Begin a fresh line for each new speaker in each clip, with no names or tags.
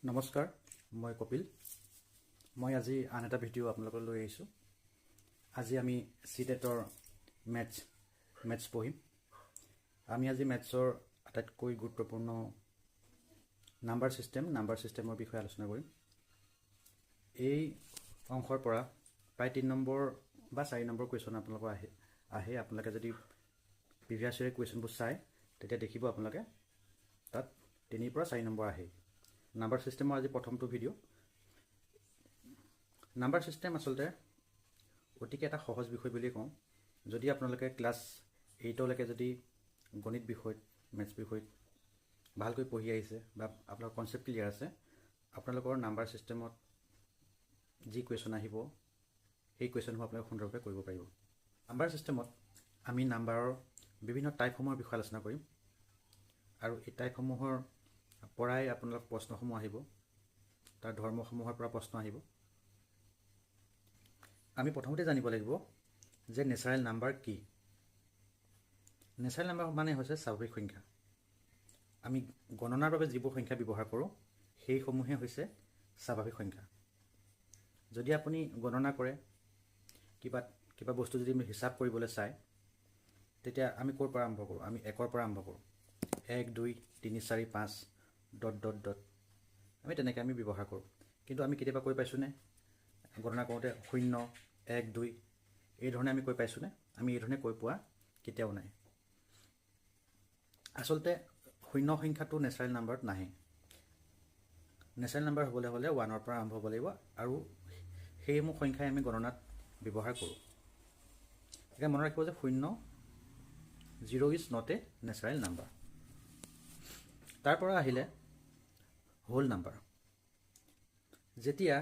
নমস্কাৰ, মই কপিল। মই আজি আন এটা ভিডিঅ' আপোনালোকক লৈ আহিছোঁ। আজি আমি চিটেটৰ মেথছ পঢ়িম। আমি আজি মেথছৰ আটাইতকৈ গুৰুত্বপূৰ্ণ নাম্বাৰ ছিষ্টেমৰ বিষয়ে আলোচনা কৰিম। এই অংশৰ পৰা প্ৰায় 3 নম্বৰ বা 4 নম্বৰ কুৱেশ্যন আপোনালোকৰ আহে। আপোনালোকে যদি প্ৰিভিয়াছ ইয়েৰ কুৱেশ্যনবোৰ চায় তেতিয়া দেখিব আপোনালোকে তাত 3 পৰা 4 নম্বৰ আহে। নাম্বাৰ ছিষ্টেমৰ আজি প্ৰথমটো ভিডিঅ'। নাম্বাৰ ছিষ্টেম আচলতে অতিকে এটা সহজ বিষয় বুলিয়ে কওঁ। যদি আপোনালোকে ক্লাছ 8লৈকে যদি গণিত বিষয়ত মেথছ বিষয়ত ভালকৈ পঢ়ি আহিছে বা আপোনালোকৰ কনচেপ্ট ক্লিয়াৰ আছে, আপোনালোকৰ নাম্বাৰ ছিষ্টেমত যি কুৱেশ্যন আহিব সেই কুৱেশ্যনসমূহ আপোনালোকে সুন্দৰভাৱে কৰিব পাৰিব। নাম্বাৰ ছিষ্টেমত আমি নাম্বাৰৰ বিভিন্ন টাইপসমূহৰ বিষয়ে আলোচনা কৰিম আৰু এই টাইপসমূহৰ পৰাই আপোনালোক প্ৰশ্নসমূহ আহিব, তাৰ ধৰ্মসমূহৰ পৰা প্ৰশ্ন আহিব। আমি প্ৰথমতে জানিব লাগিব যে নেচাৰেল নাম্বাৰ কি। নেচাৰেল নাম্বাৰ মানে হৈছে স্বাভাৱিক সংখ্যা। আমি গণনাৰ বাবে যিবোৰ সংখ্যা ব্যৱহাৰ কৰোঁ সেইসমূহে হৈছে স্বাভাৱিক সংখ্যা। যদি আপুনি গণনা কৰে কিবা বস্তু যদি আমি হিচাপ কৰিবলৈ চায়, তেতিয়া আমি ক'ৰ পৰা আৰম্ভ কৰোঁ? আমি 1ৰ পৰা আৰম্ভ কৰোঁ। 1 2 3 4 5 ... আমি তেনেকৈ ব্যৱহাৰ কৰোঁ। কিন্তু আমি কেতিয়াবা কৈ পাইছোঁনে গণনা কৰোঁতে 0 1 2 এই ধৰণে আমি কৈ পাইছোঁনে? আমি এই ধৰণে কৈ পোৱা কেতিয়াও নাই। আচলতে 0 সংখ্যাটো নেচাৰেল নাম্বাৰত নাহে। নেচাৰেল নাম্বাৰ হ'বলৈ হ'লে 1ৰ পৰা আৰম্ভ হ'ব লাগিব আৰু সেইসমূহ সংখ্যাই আমি গণনাত ব্যৱহাৰ কৰোঁ। এতিয়া মনত ৰাখিব যে 0 is not a natural number. তাৰ পৰা আহিলে হোল নাম্বাৰ। যেতিয়া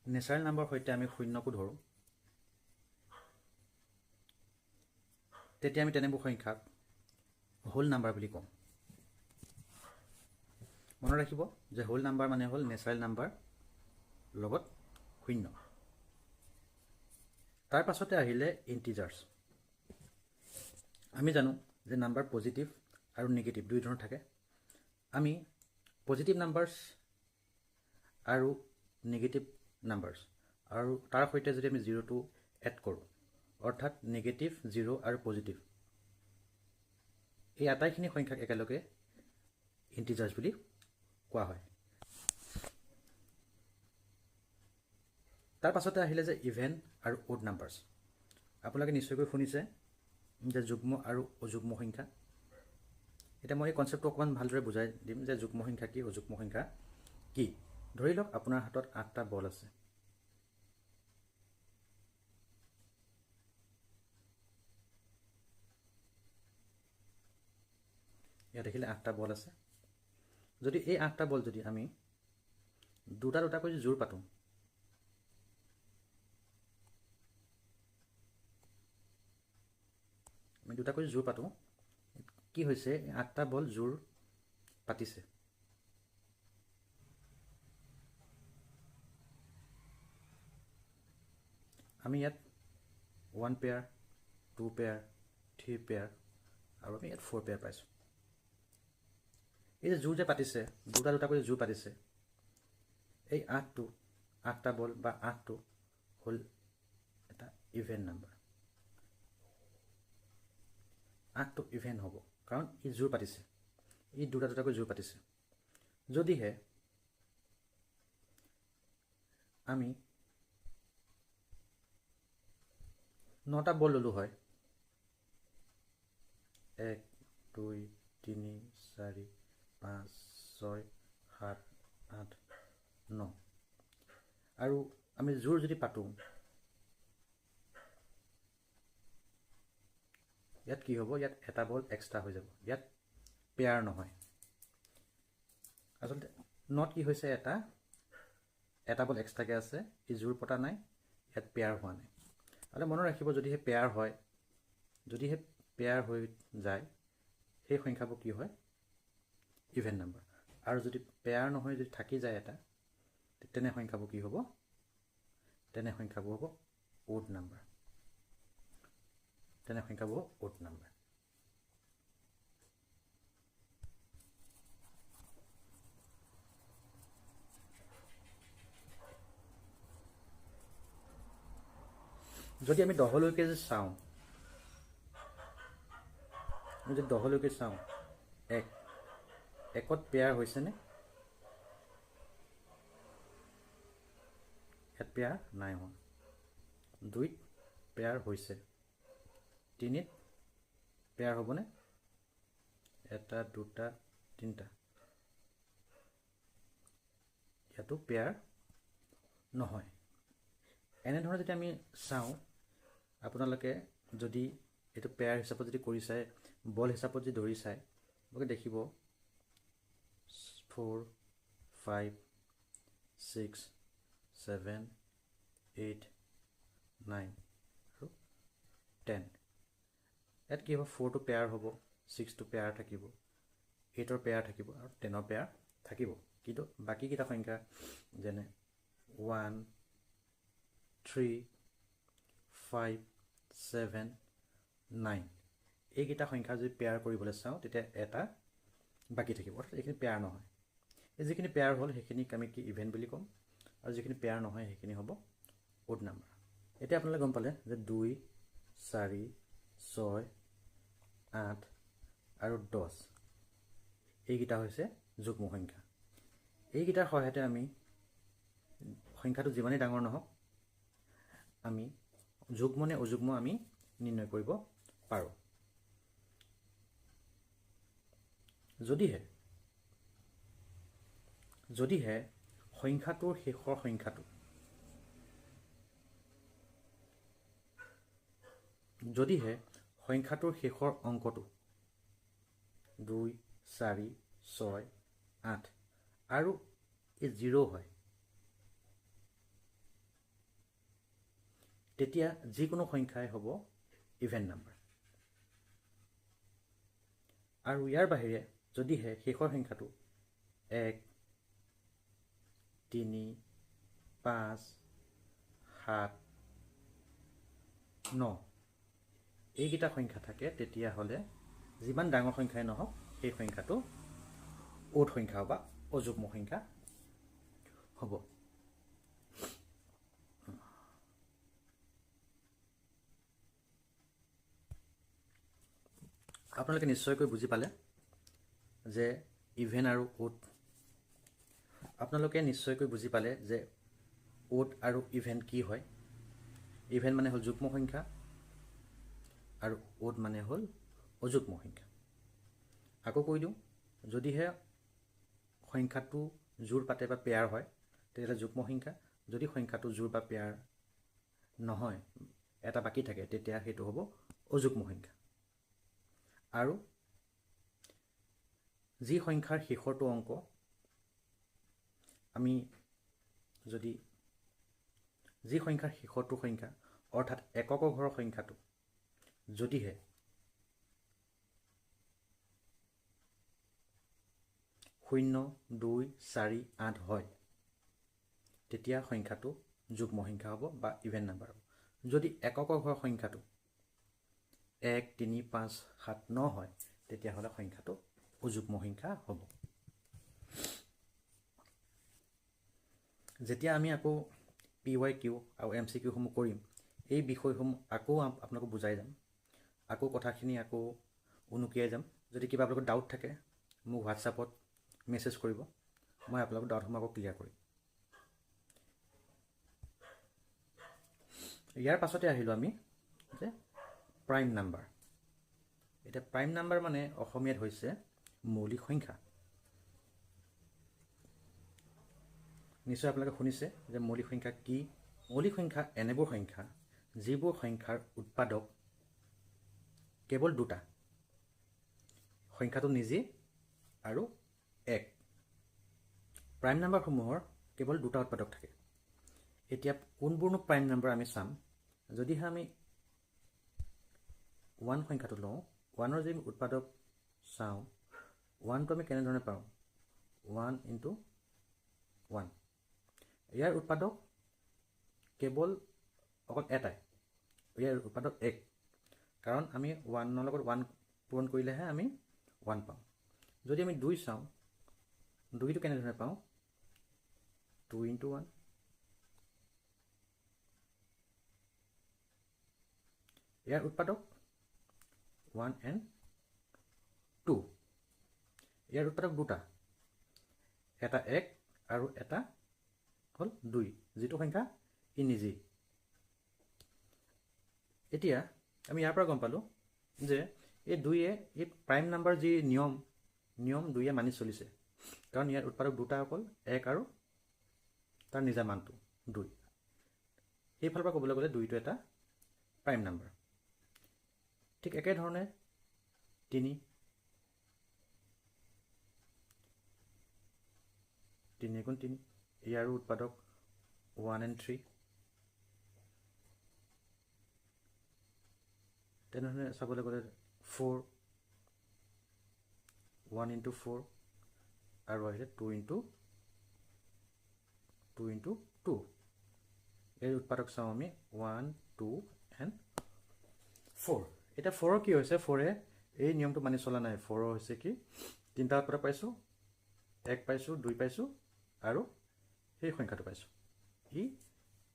নেচাৰেল নাম্বাৰৰ সৈতে আমি 0কো ধৰোঁ, তেতিয়া আমি তেনেবোৰ সংখ্যাক হোল নাম্বাৰ বুলি কওঁ। মনত ৰাখিব যে হোল নাম্বাৰ মানে হ'ল নেচাৰেল নাম্বাৰ লগত 0। তাৰ পাছতে আহিলে ইণ্টিজাৰ্ছ। আমি জানো যে নাম্বাৰ পজিটিভ আৰু নিগেটিভ দুই ধৰণৰ থাকে। আমি পজিটিভ নাম্বাৰছ আৰু নিগেটিভ নাম্বাৰছ আৰু তাৰ সৈতে যদি আমি 0টো এড কৰোঁ, অৰ্থাৎ নিগেটিভ 0 আৰু পজিটিভ, এই আটাইখিনি সংখ্যাক একেলগে ইণ্টিজাৰ্ছ বুলি কোৱা হয়। তাৰ পাছতে আহিলে যে ইভেন আৰু অড নাম্বাৰছ। আপোনালোকে নিশ্চয়কৈ শুনিছে যে যুগ্ম আৰু অযুগ্ম সংখ্যা। এতিয়া মই এই কনচেপ্টটো অকণমান ভালদৰে বুজাই দিম যে যুগ্ম সংখ্যা কি, অযুগ্ম সংখ্যা কি। ধৰি লওক আপোনাৰ হাতত 8টা বল আছে। ইয়াত দেখিলে 8টা বল আছে। যদি এই 8টা বল যদি আমি দুটা দুটাকৈ জোৰ পাতোঁ, কি হৈছে? 8টা বল জোৰ পাতিছে। আমি ইয়াত 1 পেয়াৰ, 2 পেয়াৰ, 3 পেয়াৰ আৰু আমি ইয়াত 4 পেয়াৰ পাইছোঁ। এই যে জোৰ যে পাতিছে, দুটা দুটাকৈ জোৰ পাতিছে, এই 8টা বল বা 8টো হ'ল এটা ইভেন নাম্বাৰ। 8টো ইভেন হ'ব কাৰণ ই জোৰ পাতিছে, ই দুটা দুটাকৈ জোৰ পাতিছে। যদিহে আমি 9টা বল ল'লোঁ হয়, 1 2 3 4 5 6 7 8 9 আৰু আমি জোৰ যদি পাতোঁ, ইয়াত কি হ'ব? ইয়াত এটা বল এক্সট্ৰা হৈ যাব। ইয়াত পেয়াৰ নহয়। আচলতে নট কি হৈছে? এটা বল এক্সট্ৰাকৈ আছে, ই জোৰ পতা নাই, ইয়াত পেয়াৰ হোৱা নাই। আৰু মনত ৰাখিব, যদিহে পেয়াৰ হৈ যায় সেই সংখ্যাবোৰ কি হয়? Even number. আৰু যদি পেয়াৰ নহয়, যদি থাকি যায় এটা, তেনে সংখ্যাবোৰ কি হ'ব? তেনে সংখ্যাবোৰ হ'ব অড নাম্বাৰ। যদি আমি 10লৈকে যে চাওঁ, আমি যদি 10লৈকে চাওঁ, 1ত পেয়াৰ হৈছেনে? ইয়াত পেয়াৰ নাই হোৱা। 2ত পেয়াৰ হৈছে। 3ত পেয়াৰ হ'বনে? 1 2 3টা। ইয়াতো পেয়াৰ নহয়। এনেধৰণে যদি আমি চাওঁ, আপোনালোকে যদি এইটো পেয়াৰ হিচাপত যদি কৰি চায়, বল হিচাপত যদি ধৰি চায়, আপোনালোকে দেখিব 4 5 6 7 8 9 আৰু 10। ইয়াত কি হ'ব? 4টো পেয়াৰ হ'ব, 6টো পেয়াৰ থাকিব, 8ৰ পেয়াৰ থাকিব আৰু 10ৰ পেয়াৰ থাকিব। কিন্তু বাকীকেইটা সংখ্যা যেনে 1 3 5 7 9 এইকেইটা সংখ্যা যদি পেয়াৰ কৰিবলৈ চাওঁ, তেতিয়া এটা বাকী থাকিব, অৰ্থাৎ এইখিনি পেয়াৰ নহয়। এই যিখিনি পেয়াৰ হ'ল সেইখিনিক আমি কি ইভেন বুলি ক'ম, আৰু যিখিনি পেয়াৰ নহয় সেইখিনি হ'ব অড নাম্বাৰ। এতিয়া আপোনালোকে গম পালে যে 2 4 6 8 আৰু 10 এইকেইটা হৈছে যুগ্ম সংখ্যা। এইকেইটাৰ সহায়তে আমি সংখ্যাটো যিমানেই ডাঙৰ নহওক, আমি যুগ্ম নে অযুগ্ম আমি নিৰ্ণয় কৰিব পাৰোঁ। যদিহে সংখ্যাটোৰ শেষৰ সংখ্যাটো অংকটো 2 4 6 8 আৰু এই 0 হয়, তেতিয়া যিকোনো সংখ্যাই হ'ব ইভেন নাম্বাৰ। আৰু ইয়াৰ বাহিৰে যদিহে শেষৰ সংখ্যাটো 1 3 5 7 9 এইকেইটা সংখ্যা থাকে, তেতিয়াহ'লে যিমান ডাঙৰ সংখ্যাই নহওক সেই সংখ্যাটো অড সংখ্যা বা অযুগ্ম সংখ্যা হ'ব। আপোনালোকে নিশ্চয়কৈ বুজি পালে যে ইভেন আৰু অড। আপোনালোকে নিশ্চয়কৈ বুজি পালে যে অড আৰু ইভেন কি হয়। ইভেন মানে হ'ল যুগ্ম সংখ্যা আৰু অড মানে হ'ল অযুগ্ম সংখ্যা। আকৌ কৈ দিওঁ, যদিহে সংখ্যাটো জোৰ পাতে বা পেয়াৰ হয় তেতিয়াহ'লে যুগ্ম সংখ্যা, যদি সংখ্যাটো জোৰ বা পেয়াৰ নহয়, এটা বাকী থাকে, তেতিয়া সেইটো হ'ব অযুগ্ম সংখ্যা। আৰু যি সংখ্যাৰ শেষৰটো অংক আমি যদি যি সংখ্যাৰ শেষৰটো সংখ্যা অৰ্থাৎ এককৰ ঘৰৰ সংখ্যাটো যদিহে 0 2 4 8 হয়, তেতিয়া সংখ্যাটো যুগ্ম সংখ্যা হ'ব বা ইভেন নাম্বাৰ হ'ব। যদি এককৰ ঘৰৰ সংখ্যাটো 1 3 5 7 9 হয়, তেতিয়াহ'লে সংখ্যাটো অযুগ্ম সংখ্যা হ'ব। যেতিয়া আমি আকৌ PYQ আৰু MCQসমূহ কৰিম, এই বিষয়সমূহ আকৌ আপোনালোকক বুজাই যাম, আকৌ কথাখিনি আকৌ উনুকিয়াই যাম। যদি কিবা আপোনালোকৰ ডাউট থাকে মোক হোৱাটছআপত মেছেজ কৰিব, মই আপোনালোকৰ ডাউটসমূহ আকৌ ক্লিয়াৰ কৰিম। ইয়াৰ পাছতে আহিলোঁ আমি যে প্ৰাইম নাম্বাৰ। এতিয়া প্ৰাইম নাম্বাৰ মানে অসমীয়াত হৈছে মৌলিক সংখ্যা। নিশ্চয় আপোনালোকে শুনিছে যে মৌলিক সংখ্যা কি। মৌলিক সংখ্যা এনেবোৰ সংখ্যা যিবোৰ সংখ্যাৰ উৎপাদক কেৱল দুটা, সংখ্যাটো নিজে আৰু 1। প্ৰাইম নাম্বাৰসমূহৰ কেৱল দুটা উৎপাদক থাকে। এতিয়া কোনবোৰনো প্ৰাইম নাম্বাৰ আমি চাম। যদিহে আমি 1 সংখ্যাটো লওঁ, 1ৰ যদি উৎপাদক চাওঁ, 1টো আমি কেনেধৰণে পাওঁ? 1 × 1। ইয়াৰ উৎপাদক কেৱল অকল এটাই, ইয়াৰ উৎপাদক 1, কাৰণ আমি 1ৰ লগত 1 পূৰণ কৰিলেহে আমি 1 পাওঁ। যদি আমি 2 চাওঁ, 2টো কেনেধৰণে পাওঁ? 2 × 1। ইয়াৰ উৎপাদক 1 and 2 ইয়াৰ উৎপাদক দুটা এটা 1 আৰু এটা হল 2 যেটো সংখ্যা ই নিজেই এতিয়া আমি ইয়াৰ পৰা গম পালো যে এই 2 এ এই প্ৰাইম নাম্বাৰ যি নিয়ম 2 এ মানি চলিছে কাৰণ ইয়াৰ উৎপাদক দুটা অকল 1 আৰু তাৰ নিজা মানটো 2 এই ফালৰ পৰা ক'বলৈ গ'লে 2 টো এটা প্ৰাইম নাম্বাৰ ঠিক একে ধৰণে 3 গুণ 3 ইয়াৰ উৎপাদক 1 and 3 তেনেহলে চাবলৈ গ'লে 4 1 into 4 আৰু আহিলে 2 into 2 এই উৎপাদক চাও আমি 1 2 and 4 এটা 4 কি হৈছে 4 এ এই নিয়মটো মানি চলা নাই 4 হৈছে কি তিনটা উৎপাদক পাইছো 1 পাইছো 2 পাইছো আৰু এই সংখ্যাটো পাইছো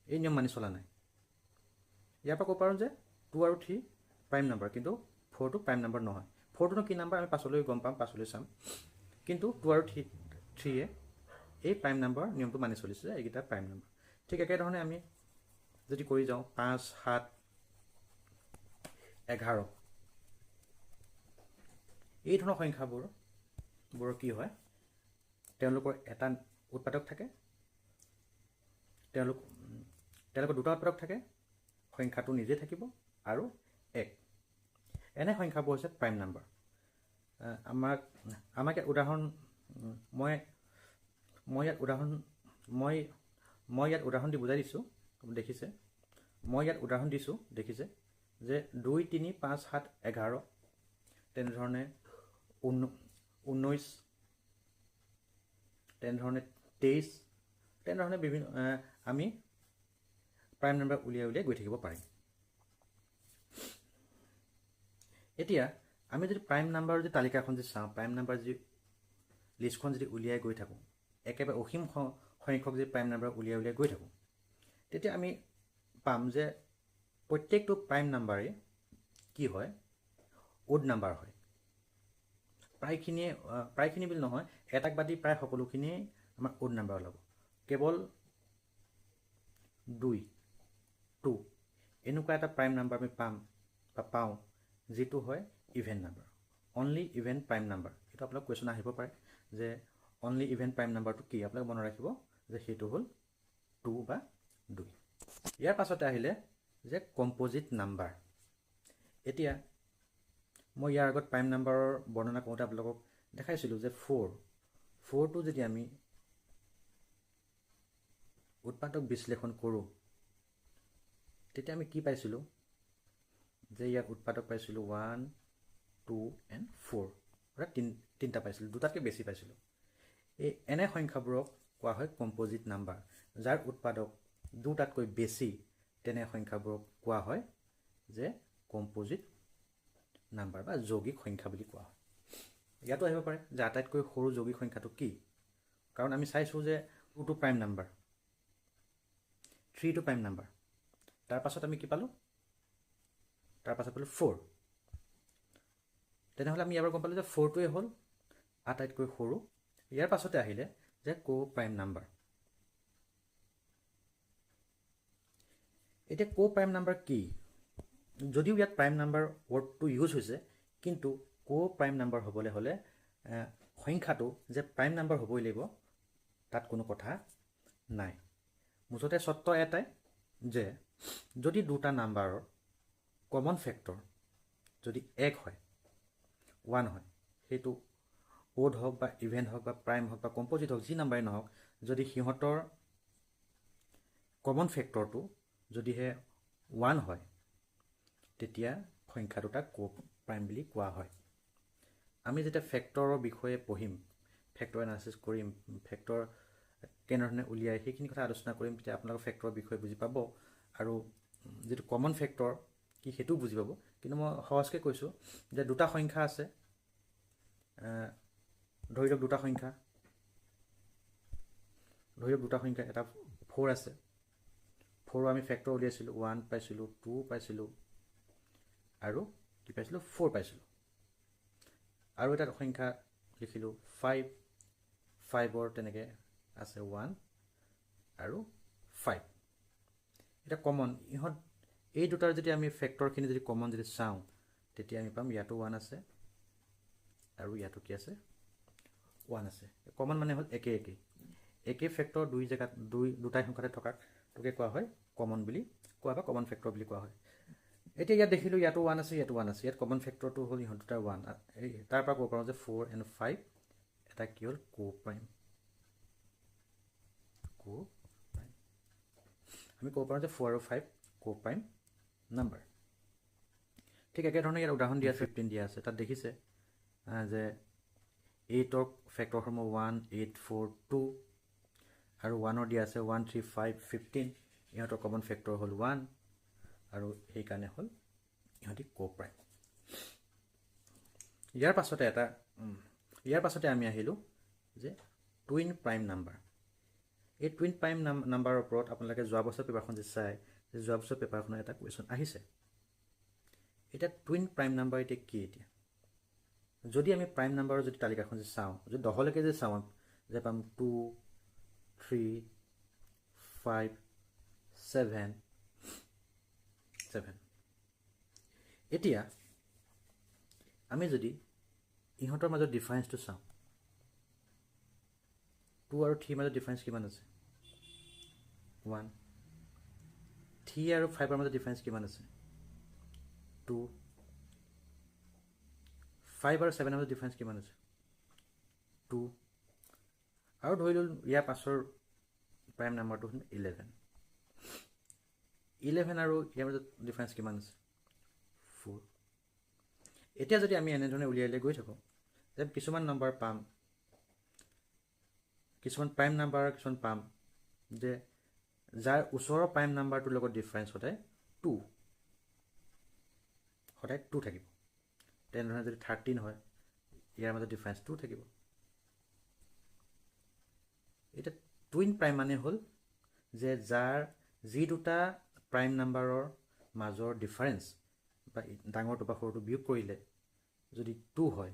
এই নিয়ম মানি চলা নাই ইয়াৰ পৰা ক'ব পাৰো যে 2 আৰু 3 প্ৰাইম নাম্বাৰ কিন্তু 4 টো প্ৰাইম নাম্বাৰ নহয় 4 টো কি নাম্বাৰ আমি পাছলৈ গম পাম পাছলৈ চাম কিন্তু 2 আৰু 3 এ এই প্ৰাইম নাম্বাৰ নিয়মটো মানি চলিছে এইকেইটা প্ৰাইম নাম্বাৰ ঠিক একে ধৰণে আমি যদি কৰি যাওঁ 5 7 11 এই ধৰণৰ সংখ্যাবোৰ কি হয় তেওঁলোকৰ এটা উৎপাদক থাকে তেওঁলোকৰ দুটা উৎপাদক থাকে সংখ্যাটো নিজে থাকিব আৰু 1 এনে সংখ্যাবোৰ হৈছে প্ৰাইম নাম্বাৰ আমাক উদাহৰণ মই ইয়াত উদাহৰণ দি বুজাই দিছো দেখিছে মই ইয়াত উদাহৰণ দিছো দেখিছে যে 2 3 5 7 11 তেনে ধৰণে 19 তেনে ধৰণে 23 তেনে ধৰণে বিভিন্ন আমি প্ৰাইম নাম্বাৰ উলিয়াই গৈ থাকিব পাৰিম এতিয়া আমি যদি প্ৰাইম নাম্বাৰ যি তালিকাখন যি চাওঁ প্ৰাইম নাম্বাৰ যি লিষ্টখন যদি উলিয়াই গৈ থাকো একেবাৰে অসীম সংখ্যক যে প্ৰাইম নাম্বাৰ উলিয়াই গৈ থাকো তেতিয়া আমি পাম যে প্ৰত্যেকটো প্ৰাইম নাম্বাৰে কি হয় ওড নাম্বাৰ হয় প্ৰায়খিনি বুলি নহয় এটাক বাদি প্ৰায় সকলোখিনি আমাৰ ওড নাম্বাৰ ওলাব কেৱল 2 এনেকুৱা এটা প্ৰাইম নাম্বাৰ আমি পাওঁ যেটো হয় even number only even prime number এটা আপোনাক কোৱেশ্চন আহিব পাৰে যে অনলি ইভেন প্ৰাইম নাম্বাৰটো কি আপোনাক মনত ৰাখিব যে সেইটো হ'ল 2 বা 2 ইয়াৰ পাছতে আহিলে যে কম্পোজিট নাম্বাৰ এতিয়া মই ইয়াৰ আগত প্ৰাইম নাম্বাৰৰ বৰ্ণনা কৰোঁতে আপোনালোকক দেখাইছিলো যে 4 টো যদি আমি উৎপাদক বিশ্লেষণ কৰোঁ তেতিয়া আমি কি পাইছিলো যে ইয়াৰ উৎপাদক পাইছিলো 1 2 and 4 অৰ্থাৎ তিনটা পাইছিলো দুটাতকৈ বেছি পাইছিলো এই এনে সংখ্যাবোৰক কোৱা হয় কম্পোজিট নাম্বাৰ যাৰ উৎপাদক দুটাতকৈ বেছি তেনে সংখ্যাবোৰক কোৱা হয় যে কম্পোজিট নাম্বাৰ বা যৌগিক সংখ্যা বুলি কোৱা হয় ইয়াতো আহিব পাৰে যে আটাইতকৈ সৰু যৌগিক সংখ্যাটো কি কাৰণ আমি চাইছো যে 2 টো প্ৰাইম নাম্বাৰ 3 টো প্ৰাইম নাম্বাৰ তাৰ পাছত আমি কি পালো তাৰ পাছত পালো 4 তেনেহলে আমি ইয়াৰ গম পালো যে 4 টোৱে হ'ল আটাইতকৈ সৰু ইয়াৰ পাছতে আহিলে যে কো প্ৰাইম নাম্বাৰ এতিয়া কো প্ৰাইম নাম্বাৰ কি যদিও ইয়াত প্ৰাইম নাম্বাৰ ওয়াৰ্ডটো ইউজ হৈছে কিন্তু কো প্ৰাইম নাম্বাৰ হ'বলৈ হলে সংখ্যাটো যে প্ৰাইম নাম্বাৰ হ'বই লাগিব তাত কোনো কথা নাই মুঠতে সত্য এটাই যে যদি দুটা নাম্বাৰৰ কমন ফেক্টৰ যদি 1 হয় 1 হয় সেইটো ওড হওক বা ইভেন হওক বা প্ৰাইম হওক বা কম্পোজিট হওক যি নাম্বাৰে নহওক যদি সিহঁতৰ কমন ফেক্টৰটো যদিহে 1 হয় তেতিয়া সংখ্যা দুটা কো প্ৰাইম বুলি কোৱা হয় আমি যেতিয়া ফেক্টৰৰ বিষয়ে পঢ়িম ফেক্টৰ এনালাইসিস কৰিম ফেক্টৰ কেনেধৰণে উলিয়াই সেইখিনি কথা আলোচনা কৰিম তেতিয়া আপোনালোকে ফেক্টৰৰ বিষয়ে বুজি পাব আৰু যেটো কমন ফেক্টৰ কি হেতু বুজি পাব কিন্তু মই সহজকৈ কৈছো যে দুটা সংখ্যা আছে ধৰি লওক দুটা সংখ্যা এটা 4 আছে 4 আমি ফেক্টৰ উলিয়াইছিলো 1 পাইছিলো 2 পাইছিলো আৰু কি পাইছিলোঁ 4 পাইছিলোঁ আৰু এটা সংখ্যা লিখিলোঁ 5 5ৰ তেনেকৈ আছে 1 আৰু 5 এটা কমন ইহঁত এই দুটাৰ যদি আমি ফেক্টৰখিনি যদি কমন যদি চাওঁ তেতিয়া আমি পাম ইয়াতো 1 আছে আৰু ইয়াতো কি আছে 1 আছে কমন মানে হ'ল একে ফেক্টৰ দুই জেগাত দুটাই সংখ্যাতে থকাটোকে কোৱা হয় কমন বুলি কোৱা বা কমন ফেক্টৰ বুলি কোৱা হয় এতিয়া ইয়াত দেখিলোঁ ইয়াতো 1 আছে ইয়াতো 1 আছে ইয়াত কমন ফেক্টৰটো হ'ল ইহঁত দুটাৰ 1 তাৰ পৰা ক'ব পাৰোঁ যে 4 and 5 এটা কি হ'ল কো-প্ৰাইম আমি ক'ব পাৰোঁ যে 4 আৰু 5 কো-প্ৰাইম নাম্বাৰ ঠিক একেধৰণে ইয়াত উদাহৰণ দিয়া 15 দিয়া আছে তাত দেখিছে যে 8ৰ ফেক্টৰসমূহ 1 8 4 2 আৰু 1ৰ দিয়া আছে 1 3 5 15 ইহঁতৰ কমন ফেক্টৰ হ'ল 1 আৰু সেইকাৰণে হ'ল ইহঁতি কো-প্ৰাইম ইয়াৰ পাছতে আমি আহিলোঁ যে টুইন প্ৰাইম নাম্বাৰ এই টুইন প্ৰাইম নাম্বাৰৰ ওপৰত আপোনালোকে যোৱা বছৰ পেপাৰখন যে চাই যে যোৱা বছৰ পেপাৰখনৰ এটা কুৱেশ্যন আহিছে এতিয়া টুইন প্ৰাইম নাম্বাৰ এতিয়া কি এতিয়া যদি আমি প্ৰাইম নাম্বাৰৰ যদি তালিকাখন যে চাওঁ যদি 10লৈকে যে চাওঁ যে পাম 2 3 5 7 এতিয়া আমি যদি ইহঁতৰ মাজত ডিফাৰেঞ্চটো চাওঁ 2 আৰু 3 মাজত ডিফাৰেঞ্চ কিমান আছে 1 3 আৰু 5ৰ মাজত ডিফাৰেঞ্চ কিমান আছে 2 5 আৰু 7ৰ মাজত ডিফাৰেঞ্চ কিমান আছে 2 আৰু ধৰি ললোঁ ইয়াৰ পাছৰ প্ৰাইম নাম্বাৰটো হ'ল 11 আৰু ইয়াৰ মাজত ডিফাৰেঞ্চ কিমান আছে 4 এতিয়া যদি আমি এনেধৰণে উলিয়াই গৈ থাকোঁ যে কিছুমান নাম্বাৰ পাম কিছুমান প্ৰাইম নাম্বাৰ কিছুমান পাম যে যাৰ ওচৰৰ প্ৰাইম নাম্বাৰটোৰ লগত ডিফাৰেঞ্চ সদায় 2 থাকিব তেনেধৰণে যদি 13 হয় ইয়াৰ মাজত ডিফাৰেঞ্চ 2 থাকিব এটা টুইন প্ৰাইম মানে হ'ল যে যি দুটা প্ৰাইম নাম্বাৰৰ মাজৰ ডিফাৰেঞ্চ বা ডাঙৰটো বা সৰুটো বিয়োগ কৰিলে যদি 2 হয়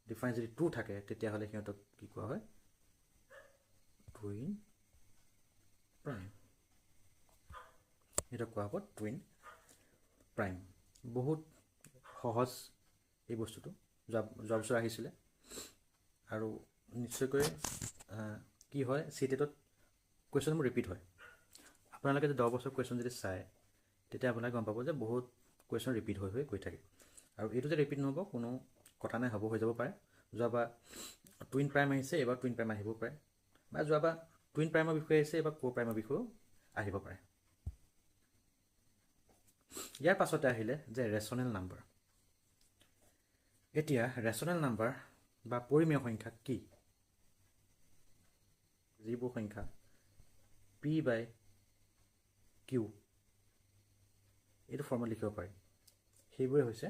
ডিফাৰেঞ্চ যদি 2 থাকে তেতিয়াহ'লে সিহঁতক কি কোৱা হয় টুইন প্ৰাইম এটা কোৱা হ'ব টুইন প্ৰাইম বহুত সহজ এই বস্তুটো যোৱা বছৰ আহিছিলে আৰু নিশ্চয়কৈ কি হয় চিটেটত কুৱেশ্যনবোৰ ৰিপিট হয় আপোনালোকে যদি 10 বছৰ কুৱেশ্যন যদি চায় তেতিয়া আপোনালোকে গম পাব যে বহুত কুৱেশ্যন ৰিপিট হৈ গৈ থাকে আৰু এইটো যে ৰিপিট নহ'ব কোনো কথা নাই হৈ যাব পাৰে যোৱাবাৰ টুইন প্ৰাইম আহিছে এবাৰ টুইন প্ৰাইম আহিব পাৰে বা যোৱাবাৰ টুইন প্ৰাইমৰ বিষয়ে আহিছে এবাৰ কো-প্ৰাইমৰ বিষয়েও আহিব পাৰে ইয়াৰ পাছতে আহিলে যে ৰেচনেল নাম্বাৰ এতিয়া ৰেচনেল নাম্বাৰ বা পৰিমেয় সংখ্যা কি যিবোৰ সংখ্যা P/Q এইটো ফৰ্মত লিখিব পাৰি সেইবোৰে হৈছে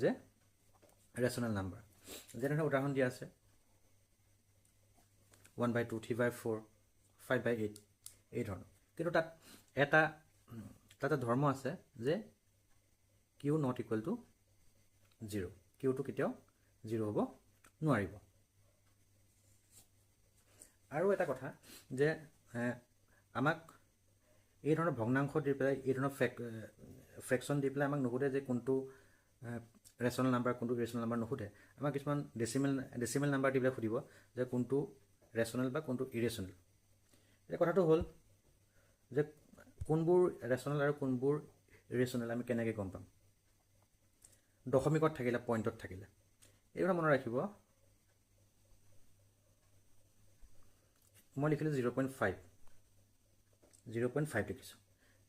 যে ৰেচনেল নাম্বাৰ যেনেধৰণে উদাহৰণ দিয়া আছে 1/2 3/4 5/8 এই ধৰণৰ কিন্তু তাত এটা ধৰ্ম আছে যে Q not equal to 0 Qটো কেতিয়াও 0 হ'ব নোৱাৰিব আৰু এটা কথা যে আমাক এই ধৰণৰ ভগ্নাংশ দি পেলাই এই ধৰণৰ ফ্ৰেকশ্যন দি পেলাই আমাক নুসুধে যে কোনটো ৰেচনেল নাম্বাৰ কোনটো ইৰেচনেল নাম্বাৰ নুসুধে আমাক কিছুমান ডেচিমেল নাম্বাৰ দি পেলাই সুধিব যে কোনটো ৰেচনেল বা কোনটো ইৰেচনেল এই কথাটো হ'ল যে কোনবোৰ ৰেচনেল আৰু কোনবোৰ ইৰেচনেল আমি কেনেকৈ গম পাম দশমিকত থাকিলে পইণ্টত থাকিলে এইবোৰ মনত ৰাখিব মই লিখিলোঁ 0.5 লিখিছোঁ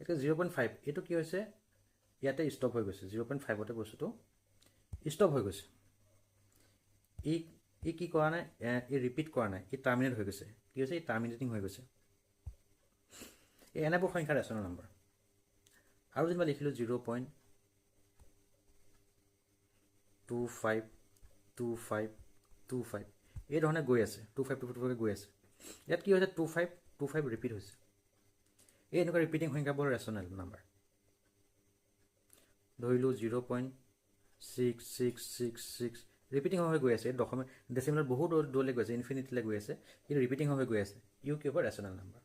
এতিয়া 0.5 এইটো কি হৈছে ইয়াতে ষ্টপ হৈ গৈছে 0.5তে বস্তুটো ষ্টপ হৈ গৈছে ই কি কৰা নাই ই ৰিপিট কৰা নাই ই টাৰ্মিনেট হৈ গৈছে কি হৈছে ই টাৰ্মিনেটিং হৈ গৈছে এই এনেবোৰ সংখ্যা ৰেচনেল নাম্বাৰ আৰু যেনিবা লিখিলোঁ 0.252525 এই ধৰণে গৈ আছে 25 গৈ আছে ইয়াত কি হৈছে 25 ৰিপিট হৈছে এই এনেকুৱা ৰিপিটিং সংখ্যাবোৰ ৰেচনেল নাম্বাৰ ধৰিলোঁ 0.6666 ৰিপিটিং হৈ গৈ আছে। দশমিক ডেচিমেলত বহুত দূৰলৈ গৈ আছে, ইনফিনিটিলৈ গৈ আছে, কিন্তু ৰিপিটিং হৈ গৈ আছে। ইউ কি হ'ব? Rational number.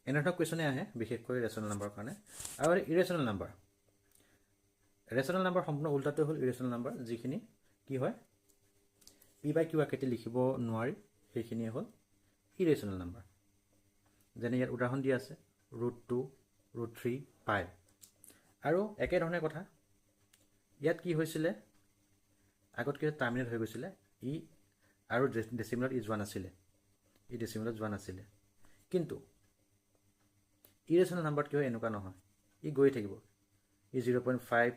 এনে ধৰণৰ কুৱেশ্যনে আহে বিশেষকৈ ৰেচনেল নাম্বাৰৰ কাৰণে। আৰু ইৰেচনেল নাম্বাৰ। ৰেচনেল নাম্বাৰ সম্পূৰ্ণ উল্টাটো হ'ল ইৰেচনেল নাম্বাৰ, যিখিনি কি হয় P/Q আকৃতি লিখিব নোৱাৰি, সেইখিনিয়ে হ'ল ইৰেচনেল নাম্বাৰ। যেনে ইয়াত উদাহৰণ দিয়া আছে √2, √3, পাই। আৰু একেধৰণে কথা ইয়াত কি হৈছিলে, আগত কি টাৰ্মিনেট হৈ গৈছিলে, ই আৰু ডেচিমেলত ই যোৱা নাছিলে, ই ডেচিমেলত যোৱা নাছিলে। কিন্তু ইৰেচনেল নাম্বাৰত কি হয়, এনেকুৱা নহয়, ই গৈ থাকিব। ই 0.5,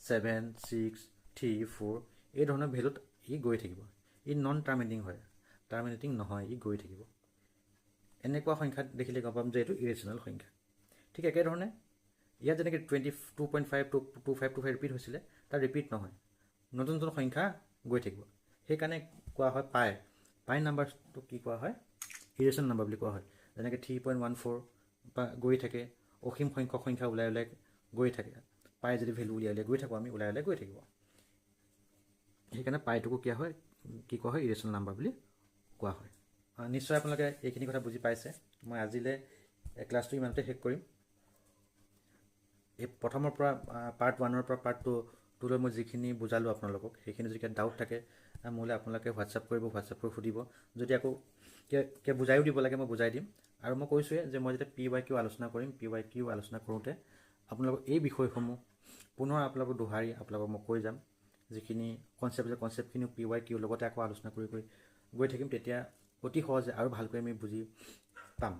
7, 6, 3, 4 এই ধৰণৰ ভেলুত ই গৈ থাকিব। ই নন টাৰ্মিনেটিং হয়, টাৰ্মিনেটিং নহয়, ই গৈ থাকিব। এনেকুৱা সংখ্যাত দেখিলে গম পাম যে এইটো ইৰেচনেল সংখ্যা। ঠিক একেধৰণে ইয়াত যেনেকৈ 22.5, 2525 ৰিপিট হৈছিলে, তাৰ ৰিপিট নহয়, নতুন নতুন সংখ্যা গৈ থাকিব। সেইকাৰণে কোৱা হয় পাই নাম্বাৰটোক কি কোৱা হয়? ইৰেচনেল নাম্বাৰ বুলি কোৱা হয়। যেনেকৈ 3.14 বা গৈ থাকে, অসীম সংখ্যক সংখ্যা ওলাই ওলাই গৈ থাকে। পাই যদি ভেলু উলিয়াই গৈ থাকোঁ, আমি ওলাই ওলাই গৈ থাকিব। সেইকাৰণে পাইটোকো কি কোৱা হয়? ইৰেচনেল নাম্বাৰ বুলি কোৱা হয়। নিশ্চয় আপোনালোকে এইখিনি কথা বুজি পাইছে। মই আজিলৈ ক্লাছটো ইমানতে শেষ কৰিম। এই প্ৰথমৰ পৰা পাৰ্ট 1ৰ পৰা পাৰ্ট 2লৈ মই যিখিনি বুজালোঁ আপোনালোকক, সেইখিনি যদি ডাউট থাকে মোলৈ আপোনালোকে হোৱাটছআপ কৰিব, হোৱাটছআপ কৰি সুধিব। যদি আকৌ বুজায়ো দিব লাগে, মই বুজাই দিম। আৰু মই কৈছোঁৱে যে মই যেতিয়া P/Q আলোচনা কৰিম, P/Q আলোচনা কৰোঁতে আপোনালোকক এই বিষয়সমূহ পুনৰ আপোনালোকক দোহাৰি আপোনালোকক মই কৈ যাম। যিখিনি কনচেপ্ট আছে, কনচেপ্টখিনি P/Q লগতে আকৌ আলোচনা কৰি গৈ থাকিম। তেতিয়া অতি সহজে আৰু ভালকৈ আমি বুজি পাম।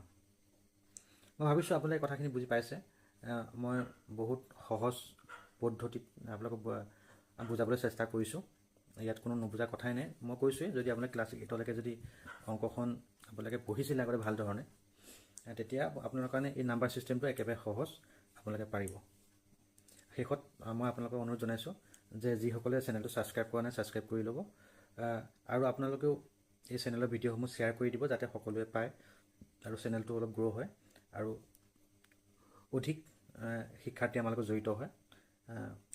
মই ভাবিছোঁ আপোনালোকে কথাখিনি বুজি পাইছে। মই বহুত সহজ পদ্ধতিত আপোনালোকক বুজাবলৈ চেষ্টা কৰিছোঁ। ইয়াত কোনো নুবুজা কথাই নাই। মই কৈছোঁৱে, যদি আপোনালোকে ক্লাছ 8লৈকে যদি অংকখন আপোনালোকে পঢ়িছিলে আগতে ভাল ধৰণে, তেতিয়া আপোনালোকৰ কাৰণে এই নাম্বাৰ ছিষ্টেমটো একেবাৰে সহজ, আপোনালোকে পাৰিব। শেষত মই আপোনালোকক অনুৰোধ জনাইছোঁ যে যিসকলে চেনেলটো ছাবস্ক্ৰাইব কৰা নাই, ছাবস্ক্ৰাইব কৰি ল'ব। আৰু আপোনালোকেও এই চেনেলৰ ভিডিঅ'সমূহ শ্বেয়াৰ কৰি দিব, যাতে সকলোৱে পায় আৰু চেনেলটো অলপ গ্ৰ' হয় আৰু অধিক শিক্ষাৰ্থী আমালোকে জড়িত হয়।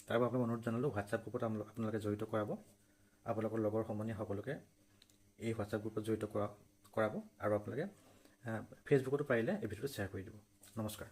তাৰ বাবে অনুৰোধ জনালোঁ, হোৱাটছআপ গ্ৰুপত আপোনালোকে জড়িত কৰাব। আপোনালোকৰ লগৰ সমনীয়া সকলোকে এই হোৱাটছআপ গ্ৰুপত জড়িত কৰাব। আৰু আপোনালোকে ফেচবুকতো পাৰিলে এই ভিডিঅ'টো শ্বেয়াৰ কৰি দিব। নমস্কাৰ।